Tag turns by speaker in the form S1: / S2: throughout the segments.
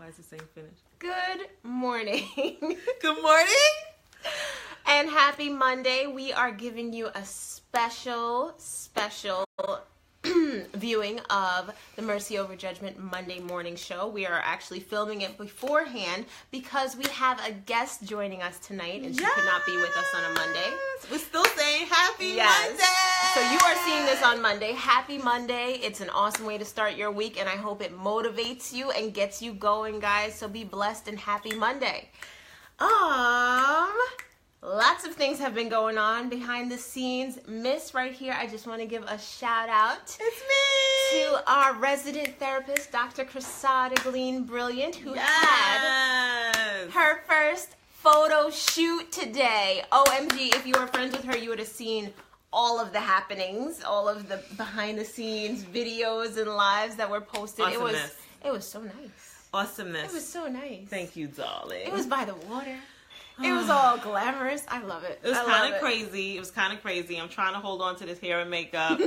S1: Why is it saying finish?
S2: Good morning.
S1: Good morning.
S2: And happy Monday. We are giving you a special viewing of the Mercy Over Judgment Monday morning show. We are actually filming it beforehand because we have a guest joining us tonight and she could not be with us on a Monday.
S1: We're still saying happy Monday.
S2: So you are seeing this on Monday. Happy Monday. It's an awesome way to start your week and I hope it motivates you and gets you going, guys. So be blessed and happy Monday. Lots of things have been going on behind the scenes. Miss right here, I just want to give a shout out.
S1: It's me!
S2: To our resident therapist, Dr. Cressada Glean Brilliant, who had her first photo shoot today. OMG, if you were friends with her, you would have seen all of the happenings, all of the behind the scenes videos and lives that were posted.
S1: Awesomeness.
S2: It was so nice.
S1: Awesomeness.
S2: It was so nice.
S1: Thank you, darling.
S2: It was by the water. It was all glamorous. I love it.
S1: It was kind of crazy. It was kind of crazy. I'm trying to hold on to this hair and makeup.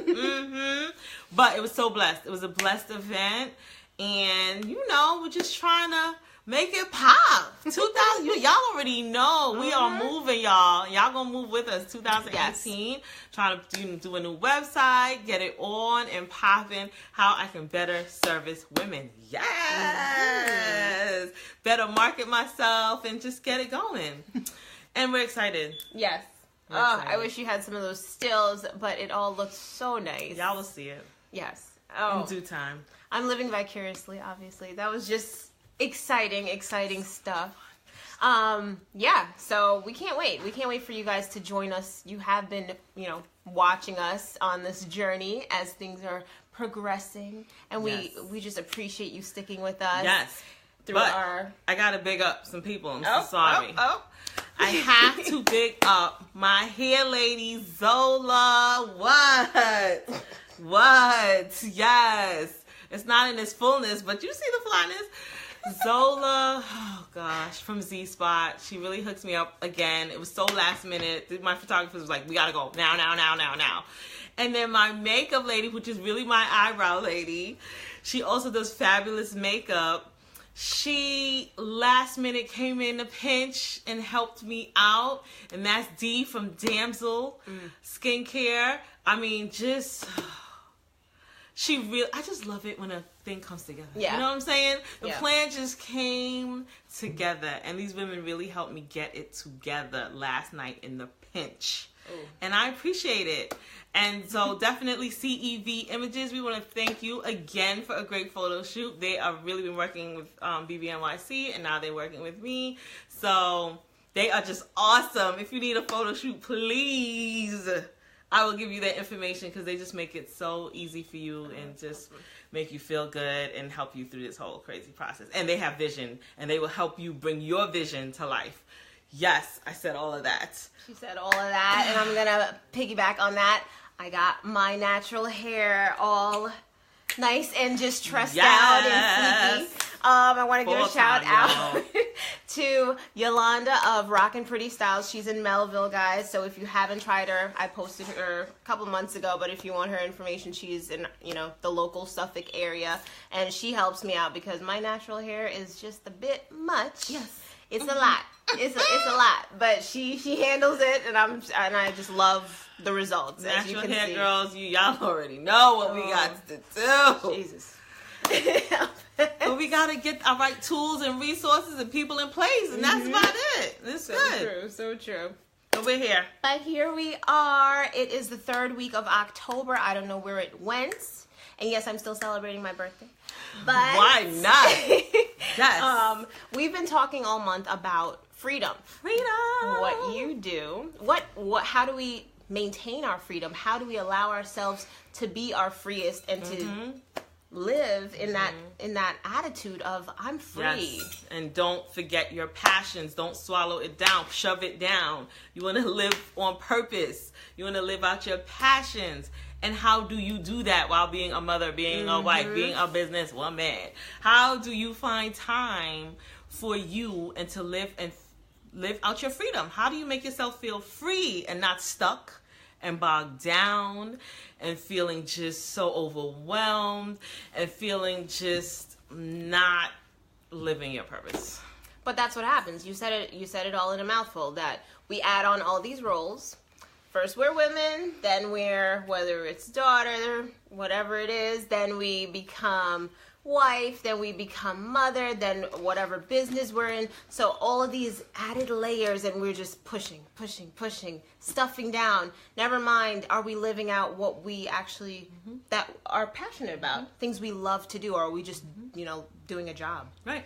S1: But it was so blessed. It was a blessed event. And, you know, we're just trying to make it pop. 2000, y'all already know. We are moving, y'all. Y'all gonna move with us. 2018. Yes. Trying to do a new website, get it on and popping. How I can better service women. Yes. Better market myself and just get it going. And we're excited.
S2: Yes. I wish you had some of those stills, but it all looks so nice.
S1: Y'all will see it.
S2: Yes.
S1: In due time.
S2: I'm living vicariously, obviously. That was just exciting stuff. So we can't wait. We can't wait for you guys to join us. You have been, watching us on this journey as things are progressing, and we just appreciate you sticking with us.
S1: Yes. I gotta big up some people. I'm so sorry. I have to big up my hair lady, Zola. What? Yes. It's not in its fullness, but you see the flyness. Zola, oh gosh, from Z Spot. She really hooks me up again. It was so last minute. My photographer was like, we gotta go now. And then my makeup lady, which is really my eyebrow lady, she also does fabulous makeup. She last minute came in a pinch and helped me out. And that's D from Damsel Skincare. I mean, I just love it when a thing comes together. Yeah. You know what I'm saying? The plan just came together. And these women really helped me get it together last night in the pinch. Ooh. And I appreciate it. And so definitely CEV Images, we want to thank you again for a great photo shoot. They have really been working with BBNYC, and now they're working with me. So they are just awesome. If you need a photo shoot, please, I will give you that information because they just make it so easy for you and just make you feel good and help you through this whole crazy process. And they have vision, and they will help you bring your vision to life. Yes, I said all of that.
S2: She said all of that, and I'm going to piggyback on that. I got my natural hair all nice and just trussed out and sleepy. I want to give a shout out to Yolanda of Rockin' Pretty Styles. She's in Melville, guys. So if you haven't tried her, I posted her a couple months ago. But if you want her information, she's in the local Suffolk area, and she helps me out because my natural hair is just a bit much.
S1: Yes.
S2: It's a lot. It's a lot, but she handles it, and I just love the results.
S1: Natural hair see. Girls, y'all already know what we got to do.
S2: Jesus.
S1: But we got to get our right tools and resources and people in place, and that's about it. It's
S2: so
S1: good.
S2: So true.
S1: But we're here.
S2: But here we are. It is the third week of October. I don't know where it went. And yes, I'm still celebrating my birthday. But
S1: why not? Yes.
S2: We've been talking all month about freedom. What you do. How do we maintain our freedom? How do we allow ourselves to be our freest and to live in that attitude of I'm free.
S1: Yes. And don't forget your passions. Don't swallow it down. Shove it down. You want to live on purpose. You want to live out your passions. And how do you do that while being a mother, being a wife, being a businesswoman? How do you find time for you and to live out your freedom? How do you make yourself feel free and not stuck and bogged down and feeling just so overwhelmed and feeling just not living your purpose.
S2: But that's what happens. You said it all in a mouthful, that we add on all these roles. First we're women, then we're, whether it's daughter, whatever it is, then we become wife, then we become mother, then whatever business we're in. So all of these added layers, and we're just pushing, stuffing down. Never mind, are we living out what we actually that are passionate about, things we love to do, or are we just doing a job?
S1: Right.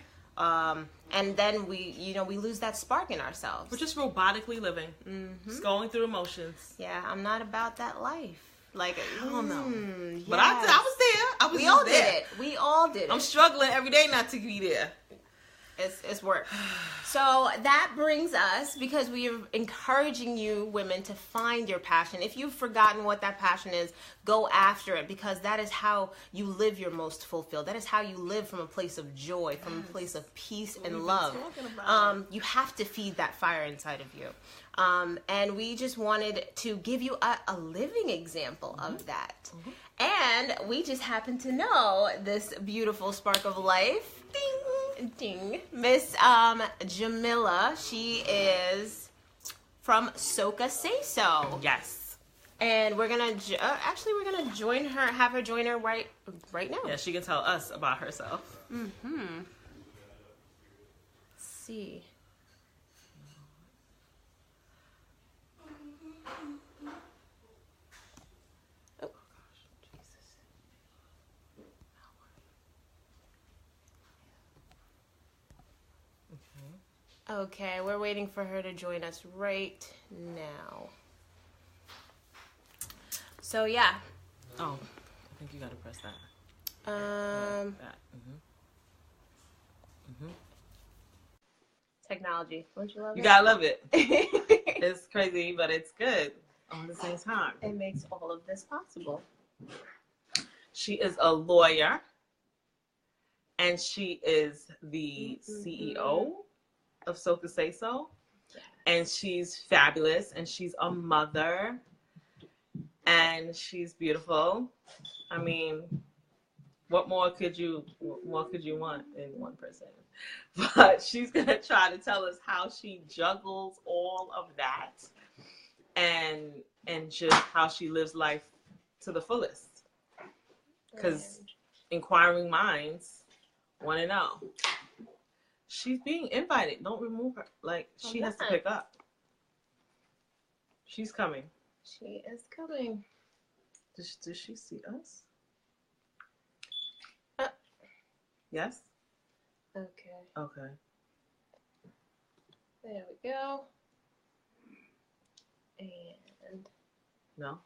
S2: And then we lose that spark in ourselves.
S1: We're just robotically living, just going through emotions.
S2: Yeah, I'm not about that life. Like, oh no. Yes.
S1: But I was there.
S2: We all did it. We all did it.
S1: I'm struggling every day not to be there.
S2: It's work. So that brings us, because we are encouraging you women to find your passion. If you've forgotten what that passion is, go after it, because that is how you live your most fulfilled. That is how you live from a place of joy, from a place of peace and love. You have to feed that fire inside of you. And we just wanted to give you a living example of that. And we just happen to know this beautiful spark of life. Ding, ding. Miss Jamila. She is from SocaSaySo.
S1: Yes.
S2: And we're gonna we're gonna join her. Have her join her right now.
S1: Yeah, she can tell us about herself.
S2: Let's see. Okay, we're waiting for her to join us right now. So yeah.
S1: Oh, I think you gotta press that. That.
S2: Technology, don't you love it?
S1: You gotta love it. It's crazy, but it's good all at the same time.
S2: It makes all of this possible.
S1: She is a lawyer, and she is the CEO of SocaSaySo, and she's fabulous, and she's a mother, and she's beautiful. I mean, what more could you want in one person? But she's gonna try to tell us how she juggles all of that, and just how she lives life to the fullest. Because inquiring minds want to know. She's being invited. Don't remove her. Like, she has to pick up. She's coming.
S2: She is coming.
S1: Does she see us? Yes?
S2: Okay.
S1: Okay.
S2: There we go. And...
S1: No?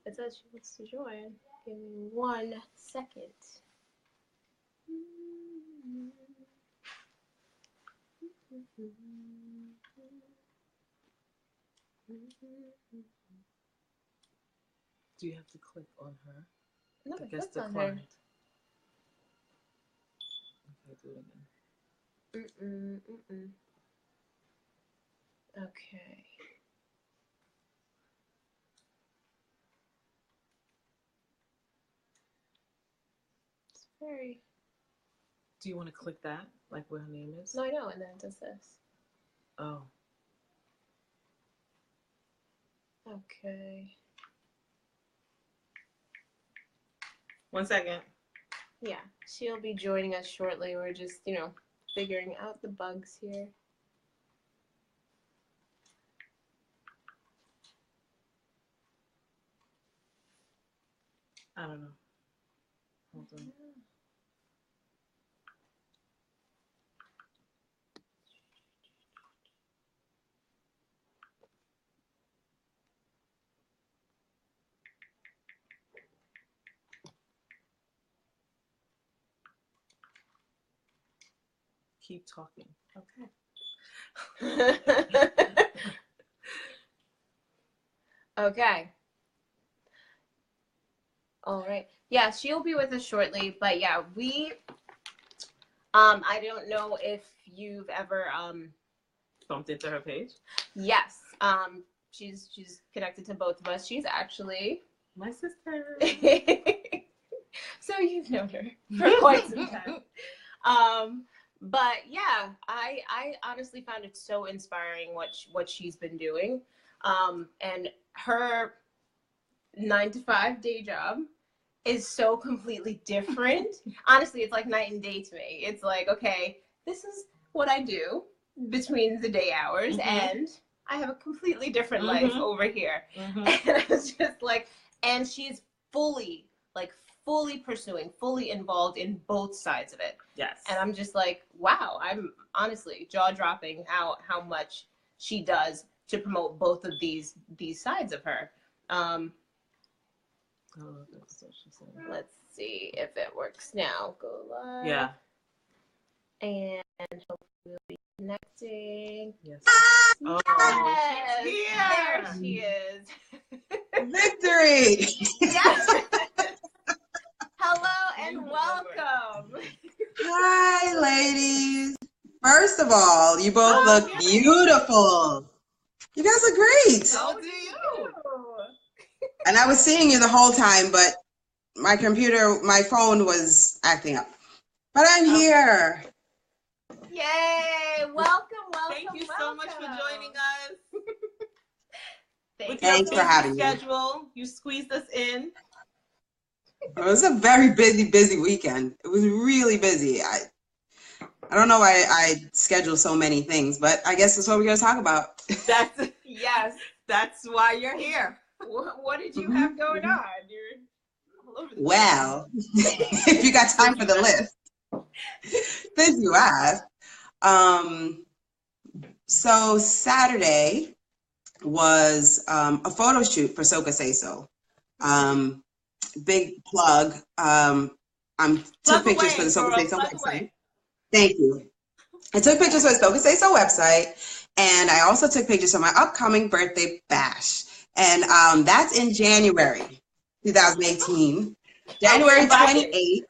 S2: It says she wants to join. Give me 1 second.
S1: Do you have to click on her?
S2: No,
S1: I guess
S2: click on
S1: declined.
S2: her.
S1: Okay, do it again.
S2: Okay. It's very...
S1: Do you want to click that? Like where her name is?
S2: No, I know, and then it does this.
S1: Oh.
S2: Okay.
S1: 1 second.
S2: Yeah, she'll be joining us shortly. We're just, figuring out the bugs here.
S1: I don't know. Hold on. Keep talking. Okay.
S2: Okay. All right. Yeah, she'll be with us shortly, but yeah, I don't know if you've ever
S1: bumped into her page.
S2: Yes. She's connected to both of us. She's actually
S1: my sister.
S2: So you've known her for quite some time. But yeah, I honestly found it so inspiring what she's been doing. And her 9 to 5 day job is so completely different. Honestly, it's like night and day to me. It's like, okay, this is what I do between the day hours, and I have a completely different life over here. And I was just like, and she's fully pursuing, fully involved in both sides of it.
S1: Yes.
S2: And I'm just like, wow, I'm honestly jaw-dropping how much she does to promote both of these sides of her. Let's see if it works now. Go live.
S1: Yeah.
S2: And hopefully we'll be connecting.
S1: Yes.
S2: Oh,
S1: yes.
S2: There she is.
S3: Victory!
S2: Yes. Hello and welcome.
S3: Hi, ladies. First of all, you both look beautiful. You guys are great.
S2: So do you.
S3: And I was seeing you the whole time, but my phone was acting up. But I'm here.
S2: Yay! Welcome.
S1: Thank you so much for joining us.
S3: Thanks for having me.
S1: You squeezed us in.
S3: It was a very busy weekend. It was really busy. I don't know why I schedule so many things, but I guess that's what we're going to talk about.
S2: That's why you're here. What did you have going on? You're all over the place.
S3: Well, if you got time for the list, since you asked. So Saturday was a photo shoot for SocaSaySo. Big plug. Took pictures for the SocaSaySo website. Thank you. I took pictures for the SocaSaySo website, and I also took pictures for my upcoming birthday bash. And that's in January 2018, January 28th.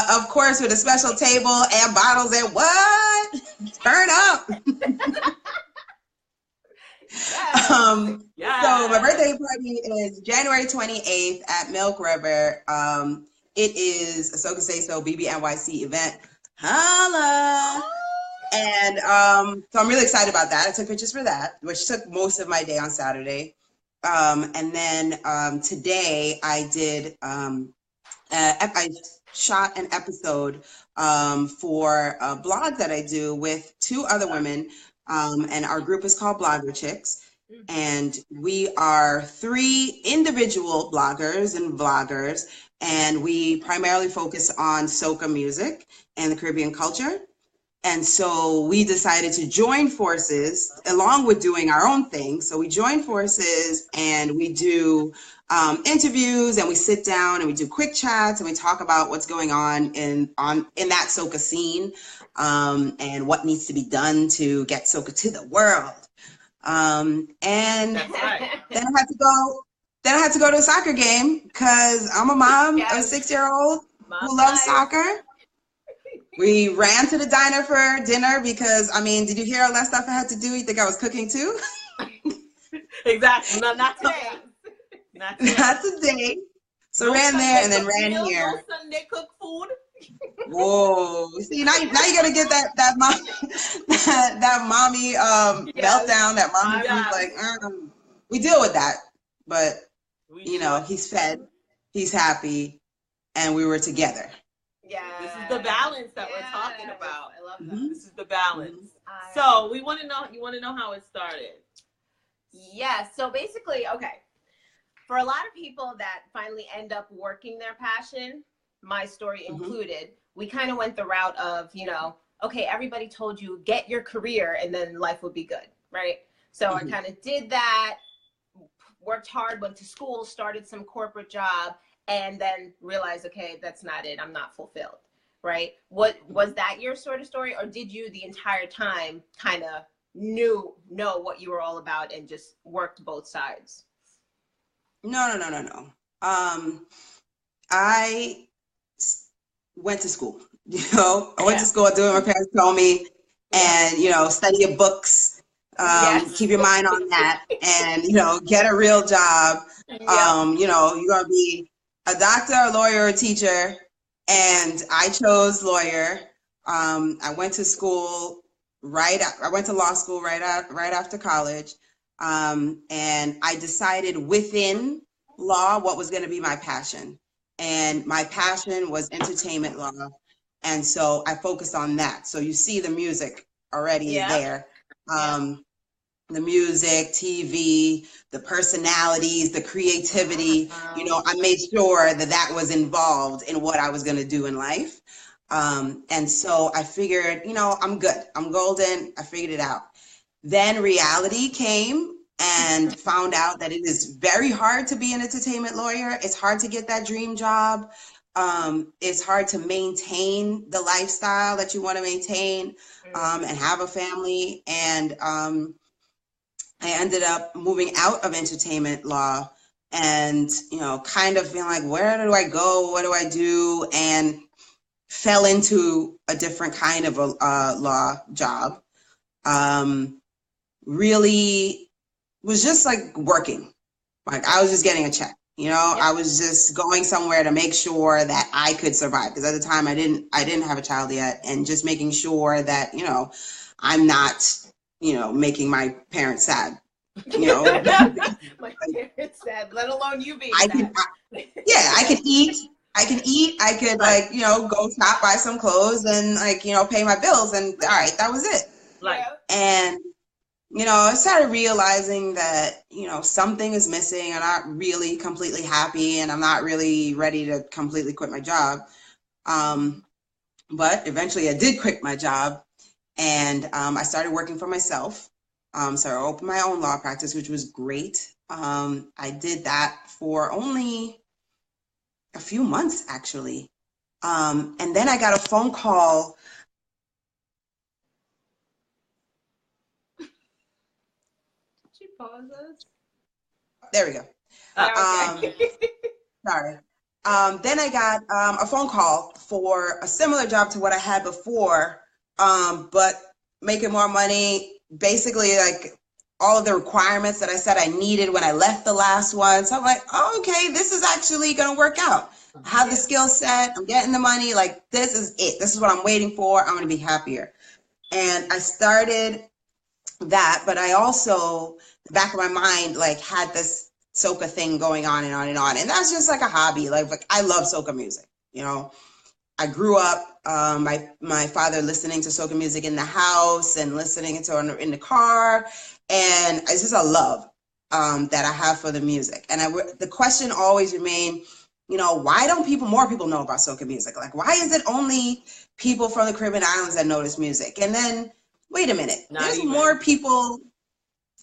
S3: Of course, with a special table and bottles and what? Turn up. So my birthday party is January 28th at Milk River. It is a SocaSaySo BBNYC event. Holla! And so I'm really excited about that. I took pictures for that, which took most of my day on Saturday. And then today I did, I shot an episode for a blog that I do with 2 other women. And our group is called Blogger Chicks. And we are 3 individual bloggers and vloggers. And we primarily focus on soca music and the Caribbean culture. And so we decided to join forces along with doing our own thing. So we join forces and we do interviews, and we sit down and we do quick chats, and we talk about what's going on in that soca scene, and what needs to be done to get soca to the world. And
S1: That's right.
S3: then I had to go to a soccer game because I'm a mom of a 6-year-old who loves soccer. We ran to the diner for dinner because, I mean, did you hear all that stuff I had to do? You think I was cooking too?
S1: Exactly. No, not today. Not
S3: today. So ran there and then ran here.
S1: No Sunday cooked food.
S3: Whoa! See, now you gotta get that mommy meltdown. That mommy who's like, we deal with that, but you know, he's fed, he's happy, and we were together.
S2: Yeah,
S1: this is the balance that we're talking about.
S2: I love that.
S1: This is the balance. So we want to know. You want to know how it started?
S2: Yes. So basically, okay. For a lot of people that finally end up working their passion, my story included, we kind of went the route of, you know, okay, everybody told you get your career and then life will be good, right? So I kind of did that, worked hard, went to school, started some corporate job, and then realized, okay, that's not it. I'm not fulfilled, right? What was that your sort of story, or did you the entire time kind of know what you were all about and just worked both sides?
S3: No. I went to school. You know, I went to school doing what my parents told me, and you know, study your books, keep your mind on that, and you know, get a real job. You know, you're gonna be a doctor, a lawyer, or a teacher, and I chose lawyer. I went to school I went to law school right after college. And I decided within law what was going to be my passion. And my passion was entertainment law. And so I focused on that. So you see the music already is there. The music, TV, the personalities, the creativity, you know, I made sure that that was involved in what I was going to do in life. And so I figured, you know, I'm good. I'm golden. I figured it out. Then reality came and found out that it is very hard to be an entertainment lawyer. It's hard to get that dream job. It's hard to maintain the lifestyle that you want to maintain, and have a family. And I ended up moving out of entertainment law and, you know, kind of being like, where do I go? What do I do? And fell into a different kind of a law job. Really was just like working. Like I was just getting a check, you know, I was just going somewhere to make sure that I could survive. Because at the time I didn't have a child yet, and just making sure that, you know, I'm not, you know, making my parents sad, you know.
S2: My parents sad, let alone you being
S3: sad. I could eat. I could like, you know, go shop, buy some clothes, and like, you know, pay my bills, and all right, that was it.
S1: Like,
S3: and you know, I started realizing that, you know, something is missing. I'm not really completely happy, and I'm not really ready to completely quit my job. But eventually I did quit my job, and I started working for myself. So I opened my own law practice, which was great. I did that for only a few months, actually. And then I got a phone call. There we go. Sorry. Then I got a phone call for a similar job to what I had before, but making more money, basically like all of the requirements that I said I needed when I left the last one. So I'm like, oh, okay, this is actually going to work out. I have the skill set. I'm getting the money. Like, this is it. This is what I'm waiting for. I'm going to be happier. And I started that, but I also, the back of my mind, like had this soca thing going on and on and on. And that's just like a hobby. Like I love soca music, you know. I grew up, my father listening to soca music in the house and listening to it in the car. And it's just a love that I have for the music. And the question always remained, you know, why don't more people know about soca music? Like, why is it only people from the Caribbean islands that know this music? And then, wait a minute, there's more people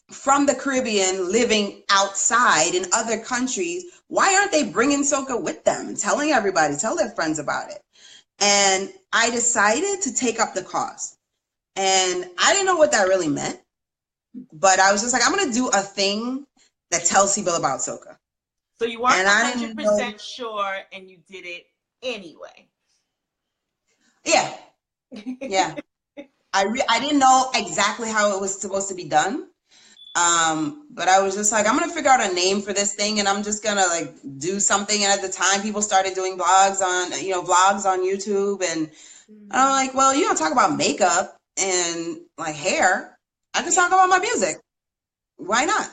S3: from the Caribbean living outside in other countries. Why aren't they bringing soca with them and telling everybody, tell their friends about it? And I decided to take up the cause. And I didn't know what that really meant, but I was just like, I'm going to do a thing that tells people about soca.
S1: So you weren't 100% sure, and you did it anyway.
S3: Yeah. Yeah. I didn't know exactly how it was supposed to be done. But I was just like, I'm going to figure out a name for this thing, and I'm just going to like do something. And at the time people started doing vlogs on YouTube, and I'm like, well, you don't talk about makeup and like hair. I can talk about my music. Why not?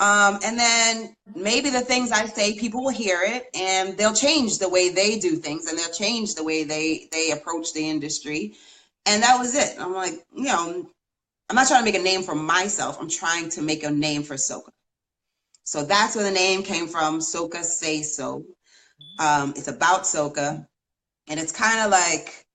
S3: And then maybe the things I say, people will hear it and they'll change the way they do things, and they'll change the way they approach the industry. And that was it. I'm like, you know, I'm not trying to make a name for myself. I'm trying to make a name for soca. So that's where the name came from, SocaSaySo. It's about soca. And it's kind of like,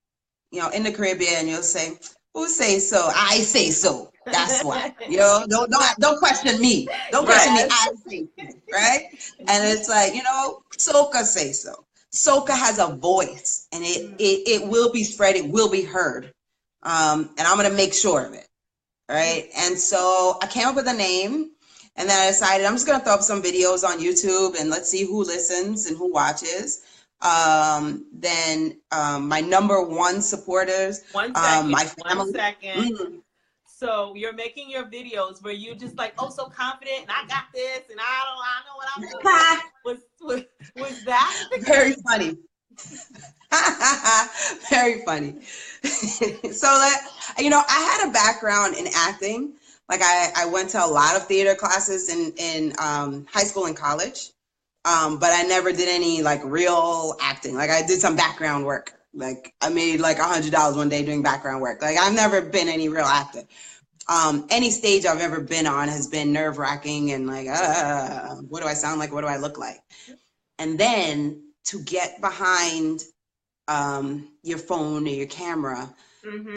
S3: you know, in the Caribbean, you'll say, who say so? I say so. That's why. You know, don't question me. Don't question me. I say so, right? And it's like, you know, soca say so. Soca has a voice, and it will be spread. It will be heard. And I'm going to make sure of it. Right. And so I came up with a name, and then I decided I'm just going to throw up some videos on YouTube and let's see who listens and who watches. Then my number one supporters, my family.
S1: 1 second. So you're making your videos where you just like, oh, so confident, and I got this, and I know what I'm doing. Was that
S3: very funny? Very funny. So that, I had a background in acting. Like I went to a lot of theater classes in high school and college. But I never did any like real acting. Like I did some background work. Like I made like $100 one day doing background work. Like I've never been any real actor. Any stage I've ever been on has been nerve-wracking and like, what do I sound like? What do I look like? And then to get behind your phone or your camera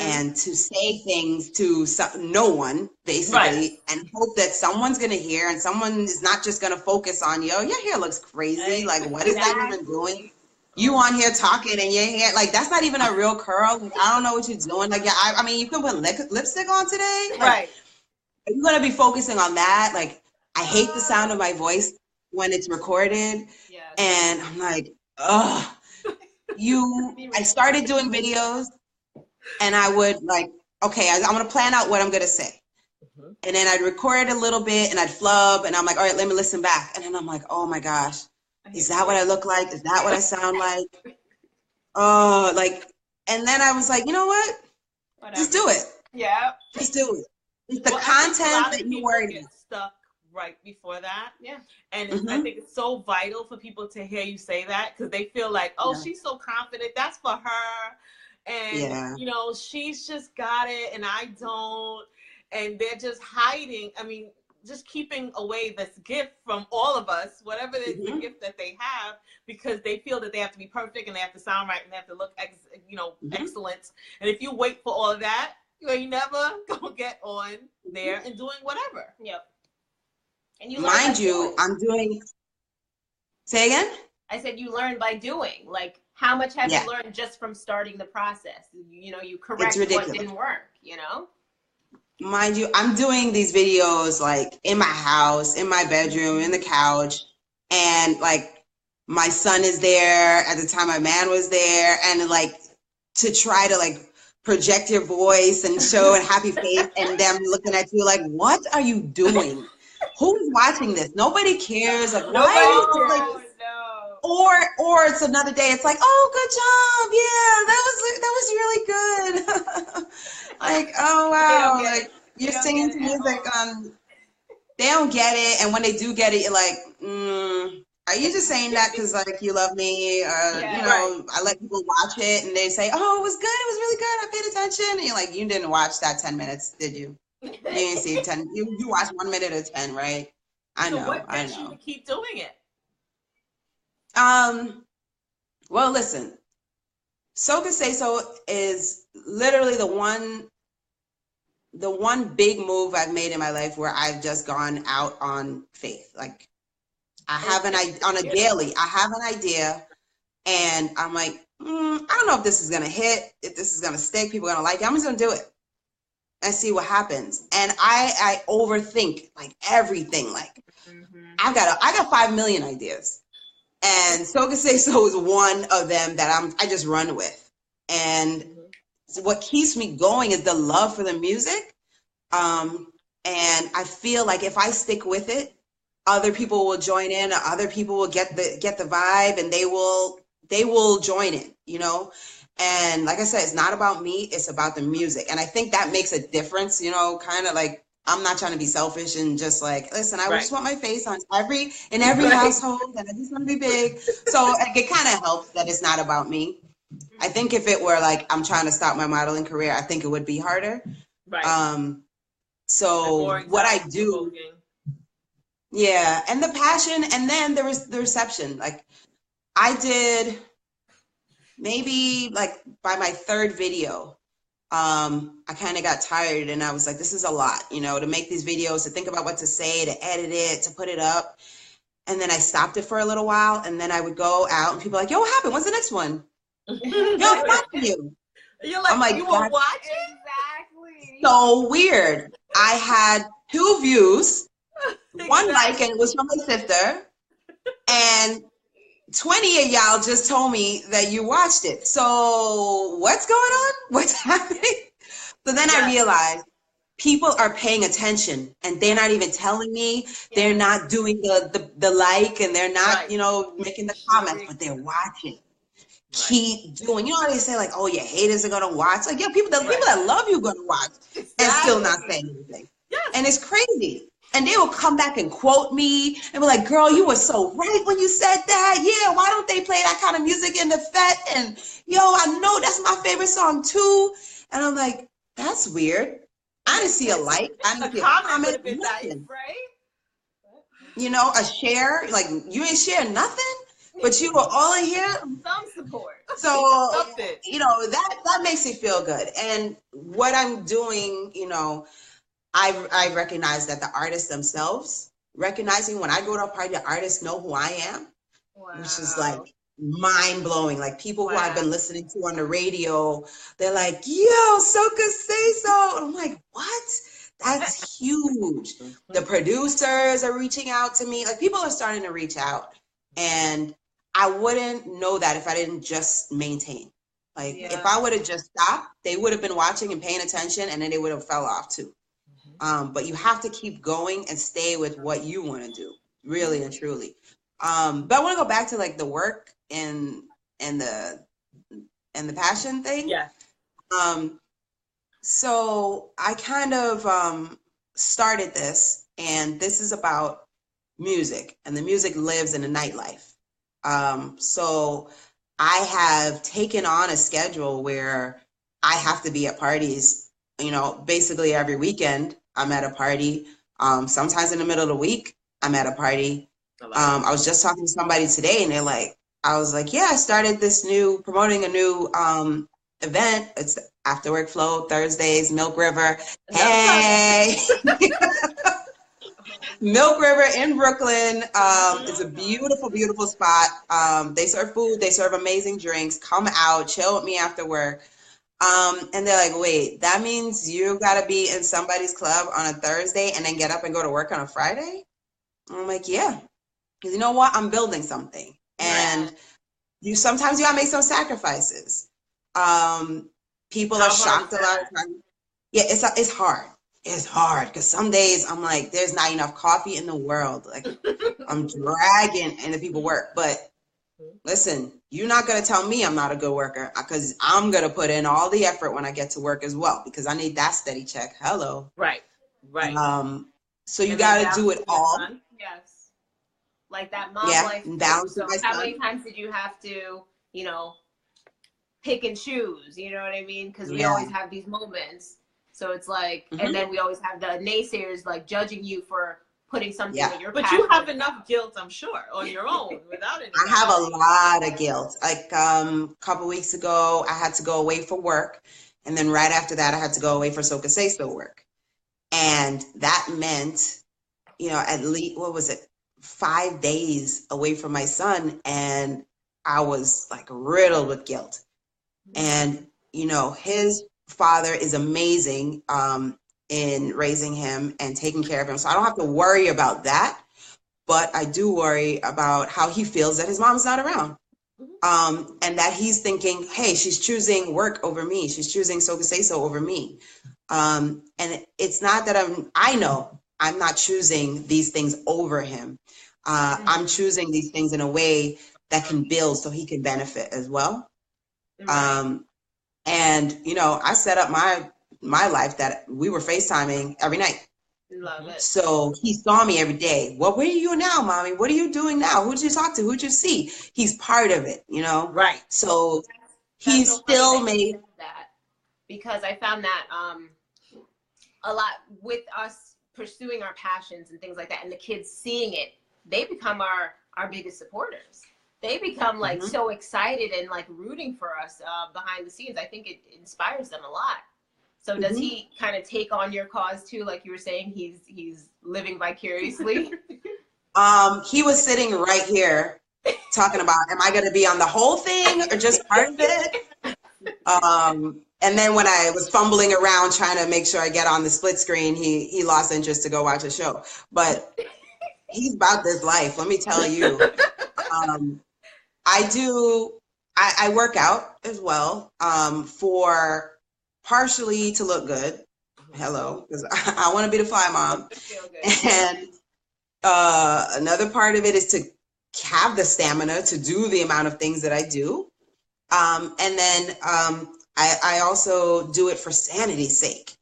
S3: and to say things to no one, basically, and hope that someone's going to hear and someone is not just going to focus on, your hair looks crazy. Like, what is that even doing? You on here talking and your hair, like, that's not even a real curl. Like, I don't know what you're doing. Like, I mean, you can put lipstick on today. Like, right. You're going to be focusing on that. Like, I hate the sound of my voice when it's recorded. Yeah. And I'm like, ugh. I started doing videos and I would like, okay, I'm going to plan out what I'm going to say. And then I'd record a little bit and I'd flub and I'm like, all right, let me listen back. And then I'm like, oh my gosh, is that what I look like? Is that what I sound like? Oh, like, and then I was like, you know what? Whatever. Just do it. Yeah. Just do it. It's the content that you worry about.
S1: Stuck right before that. Yeah. And I think it's so vital for people to hear you say that because they feel like, oh, she's so confident. That's for her. And, she's just got it and I don't. And they're just hiding. I mean, just keeping away this gift from all of us, whatever it is the gift that they have, because they feel that they have to be perfect and they have to sound right and they have to look, excellent. And if you wait for all of that, you never gonna get on there and doing whatever. Yep.
S2: And you
S3: mind you, I'm doing. Say again?
S2: I said you learn by doing. Like, how much have you learned just from starting the process? You correct what didn't work.
S3: Mind you, I'm doing these videos like in my house, in my bedroom, in the couch, and like my son is there at the time my man was there, and like to try to like project your voice and show a happy face and them looking at you like, what are you doing? Who's watching this? Nobody cares. Like, why? No. Or it's another day. It's like, oh, good job. Yeah, that was really good. Like, oh wow, like you're singing to music. They don't get it, and when they do get it, you're like, are you just saying that because like you love me? I let people watch it, and they say, oh, it was good. It was really good. I paid attention, and you're like, you didn't watch that 10 minutes, did you? You didn't see 10. You watched 1 minute or 10, right? I know.
S1: What gets you to keep doing it?
S3: Well, listen, SocaSaySo is literally the one big move I've made in my life where I've just gone out on faith. Like I have on a daily, I have an idea and I'm like, I don't know if this is going to hit, if this is going to stick, people are going to like it. I'm just going to do it and see what happens. And I overthink like everything. Like I got 5 million ideas. And SocaSaySo is one of them that I just run with. And what keeps me going is the love for the music. And I feel like if I stick with it, other people will join in, or other people will get the vibe, and they will join in, And like I said, it's not about me, it's about the music. And I think that makes a difference, kind of like, I'm not trying to be selfish and just like, listen, I just want my face on in every household, and I just want to be big. So it kind of helps that it's not about me. I think if it were like, I'm trying to start my modeling career, I think it would be harder. Right. So what I do, and the passion, and then there was the reception. Like I did maybe like by my third video, I kind of got tired and I was like, this is a lot, to make these videos, to think about what to say, to edit it, to put it up. And then I stopped it for a little while, and then I would go out and people are like, yo, what happened? What's the next one? Yo, I'm watching you.
S1: You're like, I'm like, you were watching?
S2: Exactly.
S3: So weird. I had 2 views, 1 like, and it was from my sister. And 20 of y'all just told me that you watched it. So what's going on? What's happening? So then I realized people are paying attention and they're not even telling me. They're not doing the like, and they're not, making the comments, but they're watching. keep doing. You know how they say like, oh, your haters are gonna watch. Like, yeah, people that love you gonna watch and still not say anything. Yes. And it's crazy. And they will come back and quote me and be like, girl, you were so right when you said that. Yeah, why don't they play that kind of music in the fete? And yo, I know that's my favorite song too. And I'm like, that's weird. I didn't see a like. I didn't see a comment. Nothing. Right? You know, a share. Like, you ain't share nothing, but you were all in here.
S2: Some support.
S3: So, you know, that makes me feel good. And what I'm doing, you know, I recognize that the artists themselves, recognizing when I go to a party, the artists know who I am, which is like mind blowing. Like people who I've been listening to on the radio, they're like, yo, SocaSaySo. And I'm like, what? That's huge. The producers are reaching out to me. Like people are starting to reach out. And I wouldn't know that if I didn't just maintain. Like if I would have just stopped, they would have been watching and paying attention and then they would have fell off too. But you have to keep going and stay with what you want to do, really and truly. But I want to go back to like the work and the passion thing. Yeah. So I kind of started this, and this is about music, and the music lives in the nightlife. So I have taken on a schedule where I have to be at parties, you know, basically every weekend. I'm at a party. Sometimes in the middle of the week, I'm at a party. I was just talking to somebody today and they're like, I was like, yeah, I started promoting a new event. It's After Work Flow, Thursdays, Milk River. Hey! Milk River in Brooklyn. It's a beautiful, beautiful spot. They serve food. They serve amazing drinks. Come out, chill with me after work. And they're like, wait, that means you gotta be in somebody's club on a Thursday and then get up and go to work on a Friday? I'm like, yeah, because you know what? I'm building something. And sometimes you gotta make some sacrifices. People are shocked a lot of times. Yeah, it's hard. It's hard because some days I'm like, there's not enough coffee in the world. Like I'm dragging into people work, but listen, you're not going to tell me I'm not a good worker because I'm going to put in all the effort when I get to work as well because I need that steady check. Hello. Right. So you got to do it all.
S2: Yes. Like that mom life.
S3: Balance
S2: so how many times did you have to, you know, pick and choose? You know what I mean? Because we always have these moments. So it's like, and then we always have the naysayers like judging you for putting something in your
S1: But you have enough guilt, I'm sure, on your own without it.
S3: I have a lot of guilt. Like a couple weeks ago, I had to go away for work. And then right after that, I had to go away for SocaSaySo work. And that meant, you know, at least, 5 days away from my son. And I was like riddled with guilt. And, you know, his father is amazing. In raising him and taking care of him. So I don't have to worry about that, but I do worry about how he feels that his mom's not around. And that he's thinking, hey, she's choosing work over me. She's choosing SocaSaySo over me. And it's not that I know I'm not choosing these things over him. I'm choosing these things in a way that can build so he can benefit as well. And, you know, I set up my life that we were FaceTiming every night.
S2: Love it.
S3: So he saw me every day. Well, where are you now, mommy? What are you doing now? Who'd you talk to? Who'd you see? He's part of it, you know?
S1: Right.
S3: So he's so still made
S2: that because I found that a lot with us pursuing our passions and things like that, and the kids seeing it, they become our biggest supporters. They become like so excited and like rooting for us behind the scenes. I think it inspires them a lot. So does he kind of take on your cause too? Like you were saying, he's living vicariously.
S3: He was sitting right here talking about, am I going to be on the whole thing or just part of it? And then when I was fumbling around trying to make sure I get on the split screen, he lost interest to go watch a show. But he's about this life, let me tell you. I work out as well for partially to look good. Hello, because I want to be the fly mom. And another part of it is to have the stamina to do the amount of things that I do. And then I also do it for sanity's sake.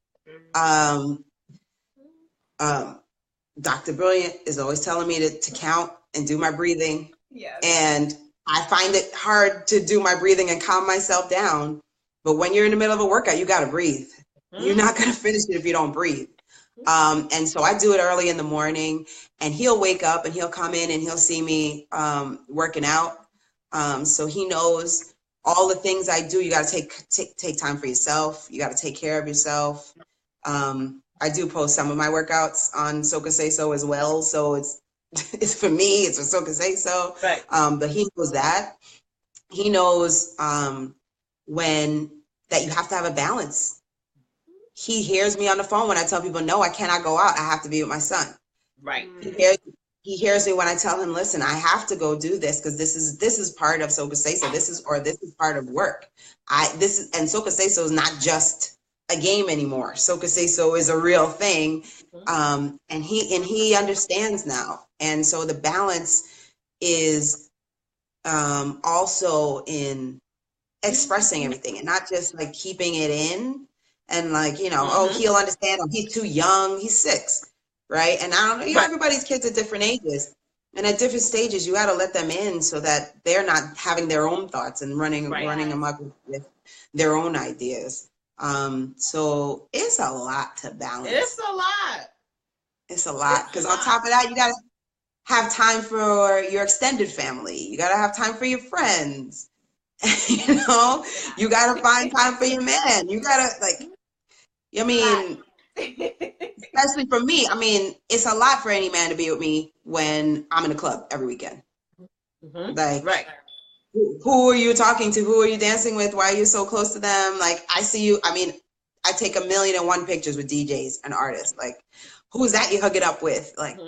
S3: Dr. Brilliant is always telling me to count and do my breathing.
S2: Yes.
S3: And I find it hard to do my breathing and calm myself down. But when you're in the middle of a workout, you got to breathe. You're not going to finish it if you don't breathe. And so I do it early in the morning, and he'll wake up and he'll come in and he'll see me working out. So he knows all the things I do. You got to take time for yourself. You got to take care of yourself. I do post some of my workouts on SocaSaySo as well. So it's for me, it's for SocaSaySo.
S1: Right.
S3: But he knows that. He knows when that you have to have a balance. He hears me on the phone when I tell people, no, I cannot go out. I have to be with my son.
S1: Right.
S3: He hears me when I tell him, listen, I have to go do this because this is part of SocaSaySo. This is part of work. And SocaSaySo is not just a game anymore. SocaSaySo is a real thing. And he understands now. And so the balance is also in expressing everything and not just like keeping it in and like, oh, he'll understand. Oh, he's too young. He's 6. Right. And I don't know, everybody's kids at different ages, and at different stages, you got to let them in so that they're not having their own thoughts and running amok with their own ideas. So it's a lot to balance. It's a lot. Because on top of that, you got to have time for your extended family. You got to have time for your friends. You got to find time for your man. You got to especially for me, it's a lot for any man to be with me when I'm in the club every weekend.
S1: Right.
S3: Who are you talking to? Who are you dancing with? Why are you so close to them? Like, I see you. I take 1,000,001 pictures with DJs and artists. Like, who's that you hook it up with? Like,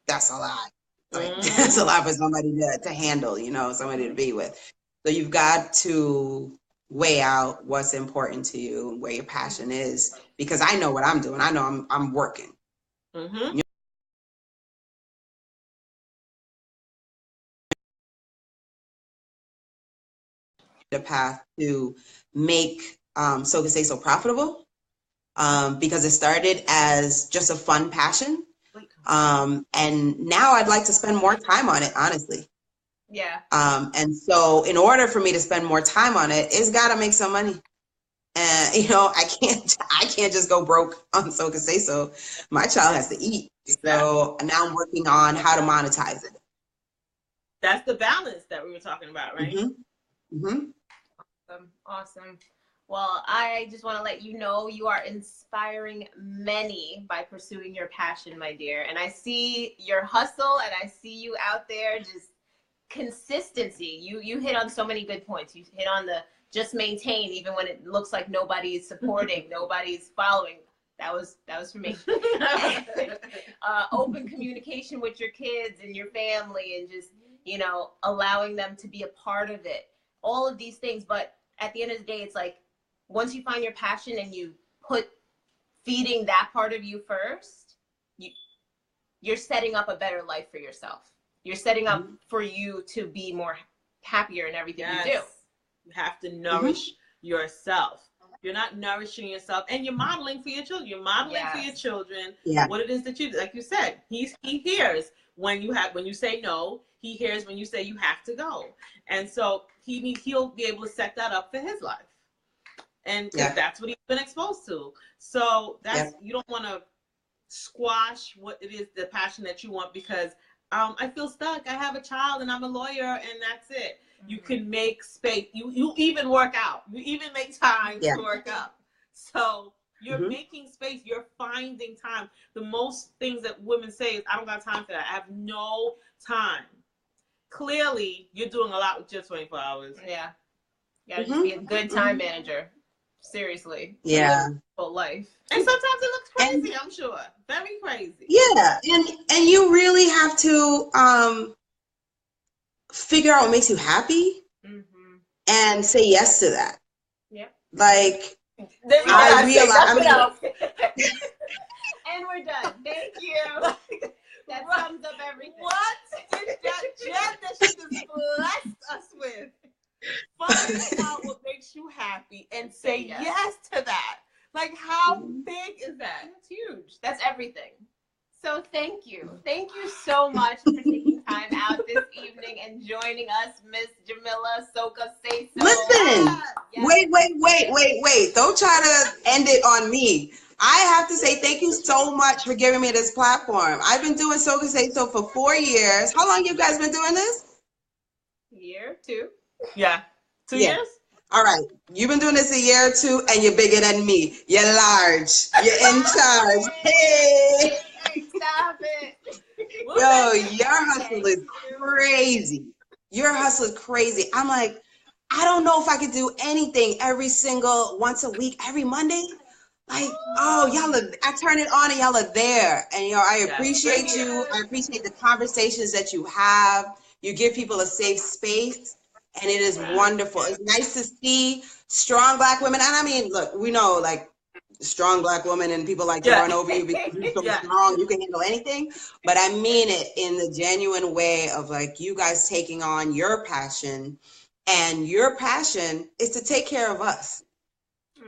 S3: that's a lot. Like, that's a lot for somebody to handle, somebody to be with. So you've got to weigh out what's important to you and where your passion is, because I know what I'm doing. I know I'm working. The path to make SocaSaySo profitable, because it started as just a fun passion, and now I'd like to spend more time on it, honestly.
S2: Yeah.
S3: And so in order for me to spend more time on it, it's got to make some money. And I can't just go broke on SocaSaySo. My child has to eat. So now I'm working on how to monetize it.
S1: That's the balance that we were talking about, right?
S2: Awesome. Well, I just want to let you know you are inspiring many by pursuing your passion, my dear. And I see your hustle, and I see you out there just consistency. You hit on so many good points. You hit on the just maintain even when it looks like nobody's supporting, nobody's following. That was for me. Open communication with your kids and your family, and just allowing them to be a part of it. All of these things, but at the end of the day, it's like once you find your passion and you put feeding that part of you first, you're setting up a better life for yourself. You're setting up for you to be more happier in everything you do.
S1: You have to nourish yourself. You're not nourishing yourself, and you're modeling for your children. You're modeling for your children what it is that you do. Like you said, he hears when you say no. He hears when you say you have to go, and so he'll be able to set that up for his life, and that's what he's been exposed to. So that's you don't want to squash what it is, the passion that you want, because I feel stuck. I have a child and I'm a lawyer, and that's it. You can make space. You even work out. You even make time to work out. So you're making space. You're finding time. The most things that women say is, I don't got time for that. I have no time. Clearly, you're doing a lot with just 24 hours.
S2: Yeah. You gotta just be a good time manager. Seriously.
S3: Yeah.
S2: Full life.
S1: And sometimes it looks crazy, I'm sure. Very crazy.
S3: Yeah. And you really have to figure out what makes you happy and say yes to that.
S2: Yep.
S3: Like,
S2: I realize. And we're done. Thank you. That sums up everything.
S1: What is that gem that she just blessed us with? Finding out
S2: How big is that?
S4: That's huge.
S2: That's everything. So thank you. Thank you so much for taking time out this evening and joining us, Miss Jamila SocaSaySo.
S3: Listen, wait. Don't try to end it on me. I have to say thank you so much for giving me this platform. I've been doing SocaSaySo for 4 years. How long you guys been doing this?
S2: Year, 2.
S1: Yeah. 2 years?
S3: All right. You've been doing this a year or 2, and you're bigger than me. You're large. You're in charge. Hey!
S2: Stop it.
S3: Yo, your hustle is crazy. Your hustle is crazy. I'm like, I don't know if I could do anything once a week, every Monday. Like, y'all are, I turn it on and y'all are there. And, I appreciate you. I appreciate the conversations that you have. You give people a safe space, and it is wonderful. It's nice to see strong Black women. And I mean, look, we know, like, strong Black woman and people like to run over you because you're so strong, you can handle anything. But I mean it in the genuine way of, like, you guys taking on your passion, and your passion is to take care of us.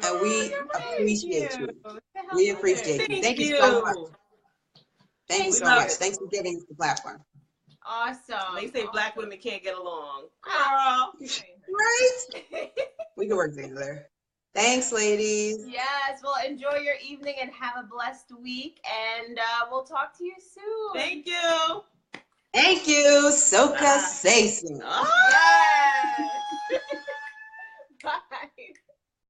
S3: And we appreciate you. We appreciate you. Thank you so much. Thank you so much. Thanks for giving us the platform.
S2: Awesome.
S1: They say Black women can't get along.
S2: Girl.
S3: Right? We can work together. Thanks, ladies.
S2: Yes. Well, enjoy your evening and have a blessed week. And we'll talk to you soon.
S1: Thank you.
S3: Thank you. SocaSaySo.
S2: Yes.